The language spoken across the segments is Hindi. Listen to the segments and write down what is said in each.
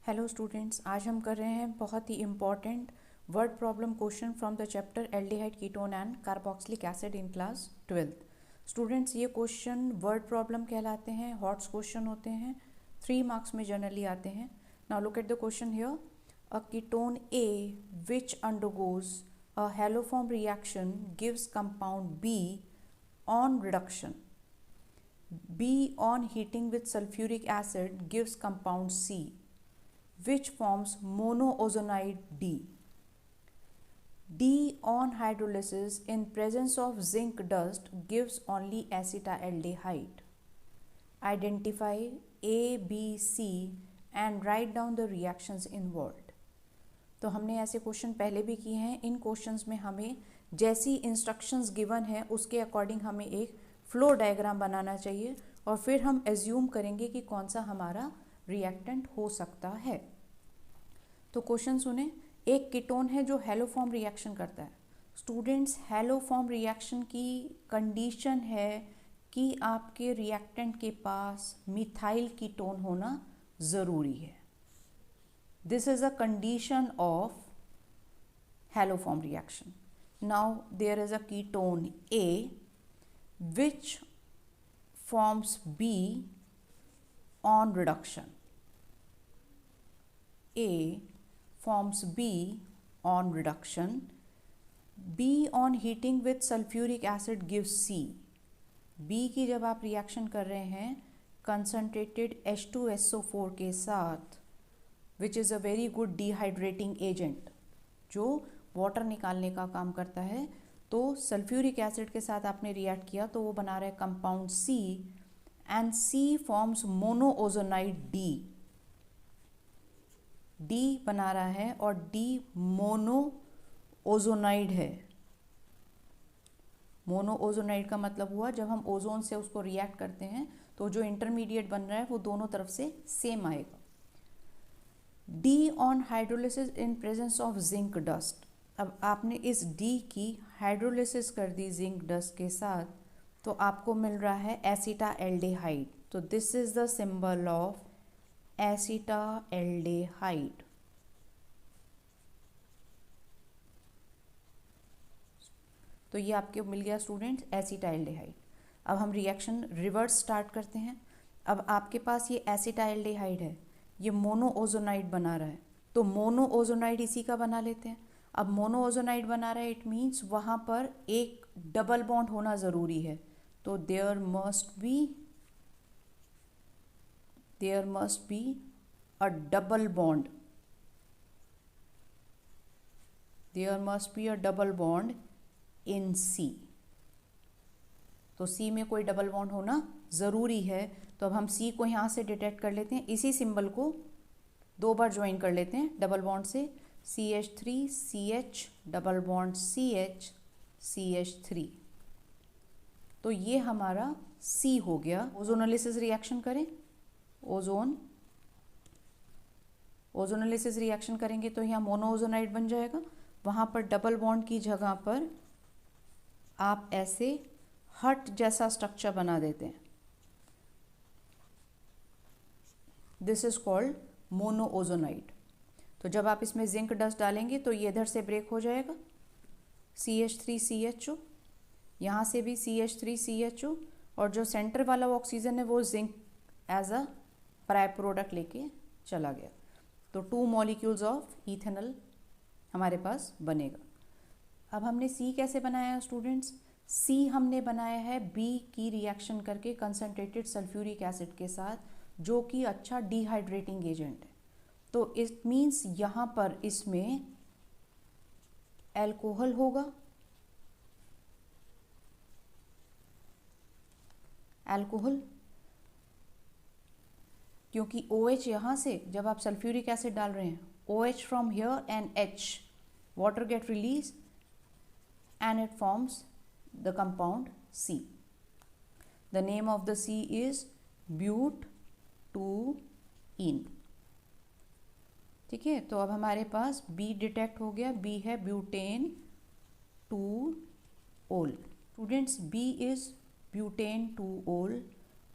हेलो स्टूडेंट्स, आज हम कर रहे हैं बहुत ही important word problem question from the chapter aldehyde ketone and carboxylic acid in class 12th। Students, ये क्वेश्चन वर्ड प्रॉब्लम कहलाते हैं, हॉट्स क्वेश्चन होते हैं, 3 मार्क्स में जनरली आते हैं। Now look at the question here. A ketone A which undergoes a haloform reaction gives compound be on reduction. B on heating with sulfuric acid gives compound C, which forms monoozonide D. D on hydrolysis in presence of zinc dust gives only acetaldehyde. Identify A, B, C and write down the reactions involved. तो हमने ऐसे क्वेश्चन पहले भी किए हैं। इन क्वेश्चंस में हमें जैसी इंस्ट्रक्शंस गिवन है उसके अकॉर्डिंग हमें एक फ्लो डायग्राम बनाना चाहिए और फिर हम एज्यूम करेंगे कि कौन सा हमारा रिएक्टेंट हो सकता है। तो क्वेश्चन सुने। एक कीटोन है जो हैलोफॉर्म रिएक्शन करता है। स्टूडेंट्स, हैलोफॉर्म रिएक्शन की कंडीशन है कि आपके रिएक्टेंट के पास मिथाइल कीटोन होना ज़रूरी है। This is a condition of haloform reaction. Now there is a ketone A which forms B on reduction. A forms B on reduction. B on heating with sulfuric acid gives C. B की जब आप रिएक्शन कर रहे हैं concentrated H2SO4 के साथ, which is a very good dehydrating agent, जो वाटर निकालने का काम करता है, तो सल्फ्यूरिक एसिड के साथ आपने रिएक्ट किया तो वो बना रहा है compound C and C forms monoozonide D. D बना रहा है और D मोनोओजोनाइड है। मोनोओजोनाइड का मतलब हुआ जब हम ओजोन से उसको रिएक्ट करते हैं तो जो इंटरमीडिएट बन रहा है वो दोनों तरफ से सेम आएगा। D on hydrolysis in presence of zinc dust. अब आपने इस D की हाइड्रोलिसिस कर दी जिंक डस्ट के साथ तो आपको मिल रहा है एसिटाल्डेहाइड। तो this is the symbol of acetaldehyde. तो ये आपके मिल गया स्टूडेंट्स एसिटाल्डेहाइड। अब हम रिएक्शन रिवर्स स्टार्ट करते हैं। अब आपके पास ये एसिटाल्डेहाइड है, ये मोनोओजोनाइड बना रहा है, तो मोनोओजोनाइड इसी का बना लेते हैं। अब मोनोओजोनाइड बना रहा है, इट मीन्स वहाँ पर एक डबल बॉन्ड होना ज़रूरी है। तो there must be a double bond. There must be a double bond in C। तो C में कोई डबल बॉन्ड होना ज़रूरी है। तो अब हम C को यहाँ से डिटेक्ट कर लेते हैं। इसी सिंबल को 2 बार ज्वाइन कर लेते हैं डबल बॉन्ड से। CH3CH double bond CH3। तो ये हमारा C हो गया। ओजोनोलिसिस रिएक्शन करें। ओजोनोलिसिस रिएक्शन करेंगे तो यहाँ मोनोओजोनाइड बन जाएगा। वहाँ पर डबल बॉन्ड की जगह पर आप ऐसे हट जैसा स्ट्रक्चर बना देते हैं। This is called monoozonide. तो जब आप इसमें जिंक डस्ट डालेंगे तो ये इधर से ब्रेक हो जाएगा, CH3CHO, यहाँ से भी CH3CHO, और जो सेंटर वाला ऑक्सीजन है वो zinc as a by product लेके चला गया। तो 2 मॉलिक्यूल्स ऑफ इथेनॉल हमारे पास बनेगा। अब हमने C कैसे बनाया है स्टूडेंट्स? C हमने बनाया है B की रिएक्शन करके कंसनट्रेटेड सल्फ्यूरिक एसिड के साथ, जो कि अच्छा डिहाइड्रेटिंग एजेंट है। तो इट मीन्स यहाँ पर इसमें अल्कोहल होगा। अल्कोहल क्योंकि OH यहाँ से जब आप सल्फ्यूरिक एसिड डाल रहे हैं, OH from here and H, water get release and it forms the compound C. The name of the C is butene. ठीक है, तो अब हमारे पास B डिटेक्ट हो गया। B है ब्यूटेन 2-ओल। स्टूडेंट्स, B इज ब्यूटेन 2-ओल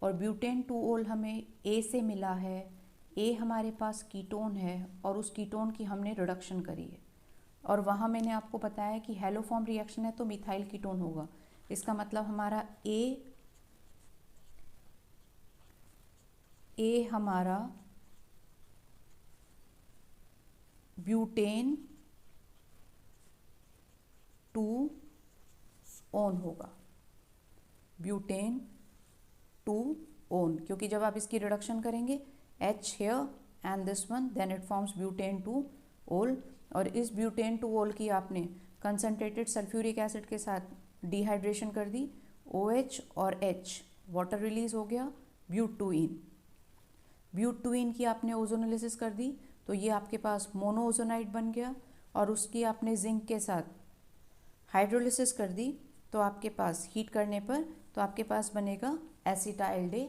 और ब्यूटेन 2-ओल हमें A से मिला है। ए हमारे पास कीटोन है और उस कीटोन की हमने रिडक्शन करी है और वहाँ मैंने आपको बताया कि हेलोफॉर्म रिएक्शन है तो मिथाइल कीटोन होगा। इसका मतलब हमारा ए हमारा ब्यूटेन 2 ओन होगा, ब्यूटेन 2 ओन, क्योंकि जब आप इसकी रिडक्शन करेंगे H here and this one then it forms butane 2 ol और इस ब्यूटेन 2 ओल की आपने कंसनट्रेटेड सल्फ्यूरिक एसिड के साथ डिहाइड्रेशन कर दी, OH और H वाटर रिलीज हो गया, ब्यूट2इन की आपने ओजोनोलिसिस कर दी तो ये आपके पास मोनो ओजोनाइड बन गया और उसकी आपने जिंक के साथ हाइड्रोलिसिस कर दी तो आपके पास हीट करने पर तो आपके पास बनेगा एसिटाइल डे